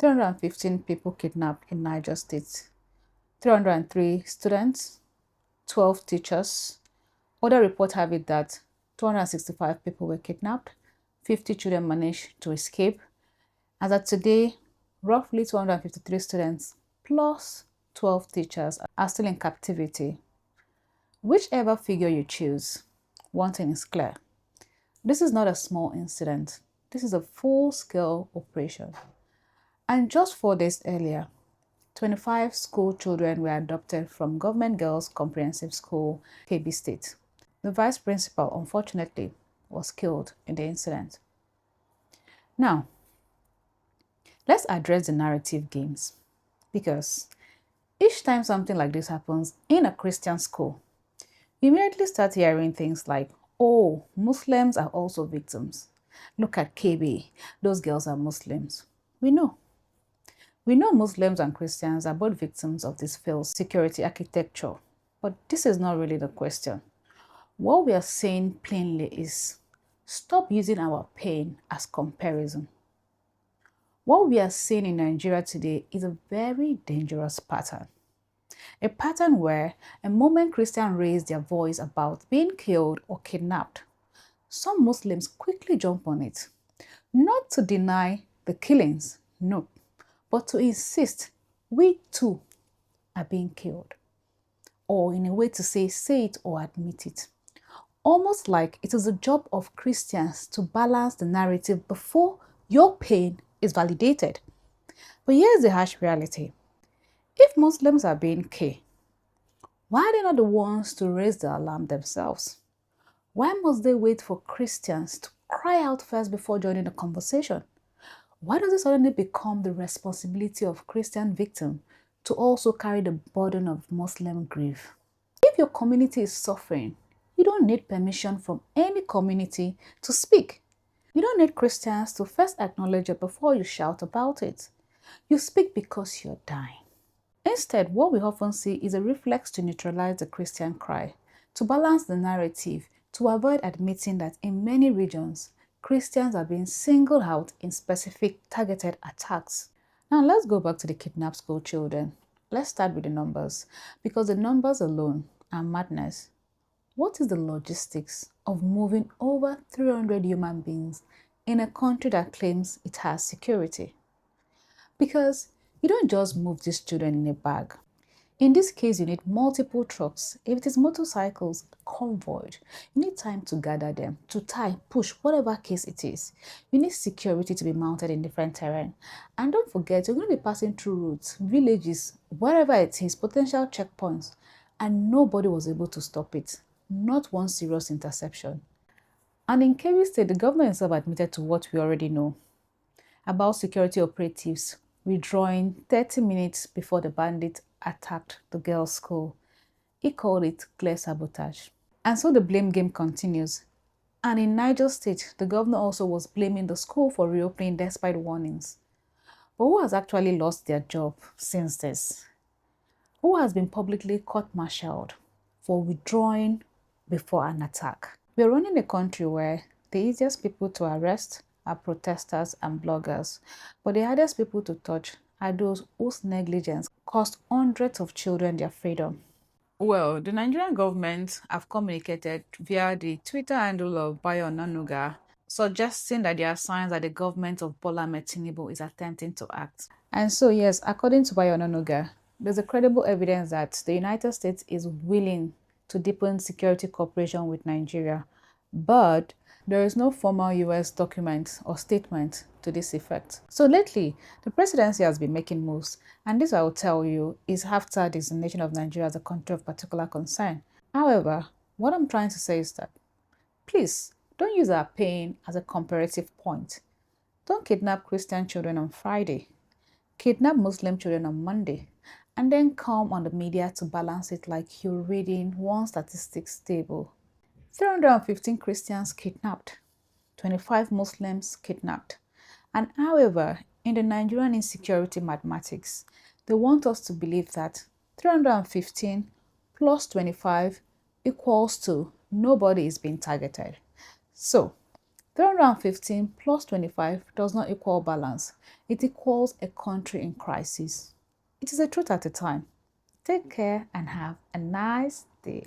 315 people kidnapped in Niger State, 303 students, 12 teachers. Other reports have it that 265 people were kidnapped, 50 children managed to escape. As of today, roughly 253 students plus 12 teachers are still in captivity. Whichever figure you choose, one thing is clear. This is not a small incident. This is a full-scale operation. And just 4 days earlier, 25 school children were adopted from Government Girls Comprehensive School, Kebbi State. The vice principal, unfortunately, was killed in the incident. Now, let's address the narrative games, because each time something like this happens in a Christian school, you immediately start hearing things like, oh, Muslims are also victims. Look at KB, those girls are Muslims. We know Muslims and Christians are both victims of this failed security architecture, but this is not really the question. What we are saying plainly is, stop using our pain as comparison. What we are seeing in Nigeria today is a very dangerous pattern. A pattern where a moment Christians raise their voice about being killed or kidnapped, some Muslims quickly jump on it. Not to deny the killings, no, but to insist we too are being killed. Or in a way to say it or admit it. Almost like it is the job of Christians to balance the narrative before your pain is validated. But here's the harsh reality. If Muslims are being killed, why are they not the ones to raise the alarm themselves? Why must they wait for Christians to cry out first before joining the conversation? Why does it suddenly become the responsibility of Christian victims to also carry the burden of Muslim grief? If your community is suffering, you don't need permission from any community to speak. You don't need Christians to first acknowledge it before you shout about it. You speak because you're dying. Instead, what we often see is a reflex to neutralize the Christian cry, to balance the narrative, to avoid admitting that in many regions, Christians are being singled out in specific targeted attacks. Now let's go back to the kidnapped school children. Let's start with the numbers, because the numbers alone are madness. What is the logistics of moving over 300 human beings in a country that claims it has security? Because you don't just move these children in a bag. In this case, you need multiple trucks. If it is motorcycles, convoy. You need time to gather them, to tie, push, whatever case it is. You need security to be mounted in different terrain. And don't forget, you're going to be passing through routes, villages, wherever it is, potential checkpoints. And nobody was able to stop it. Not one serious interception. And in Kebbi State, the governor himself admitted to what we already know about security operatives withdrawing 30 minutes before the bandits attacked the girls' school. He called it clear sabotage. And so the blame game continues. And in Niger State, the governor also was blaming the school for reopening despite warnings. But who has actually lost their job since this? Who has been publicly court-martialed for withdrawing before an attack? We're running a country where the easiest people to arrest are protesters and bloggers, but the hardest people to touch are those whose negligence cost hundreds of children their freedom. Well, the Nigerian government have communicated via the Twitter handle of Bayo Onanuga, suggesting that there are signs that the government of Bola Ahmed Tinubu is attempting to act. And so, yes, according to Bayo Onanuga, there's a credible evidence that the United States is willing to deepen security cooperation with Nigeria, but there is no formal US document or statement to this effect. So lately, the presidency has been making moves, and this, I will tell you, is after designation of Nigeria as a country of particular concern. However, what I'm trying to say is that, please, don't use our pain as a comparative point. Don't kidnap Christian children on Friday, kidnap Muslim children on Monday, and then come on the media to balance it like you're reading one statistics table. 315 Christians kidnapped, 25 Muslims kidnapped. And however, in the Nigerian insecurity mathematics, they want us to believe that 315 plus 25 equals to nobody is being targeted. So, 315 plus 25 does not equal balance. It equals a country in crisis. It is a truth at a time. Take care and have a nice day.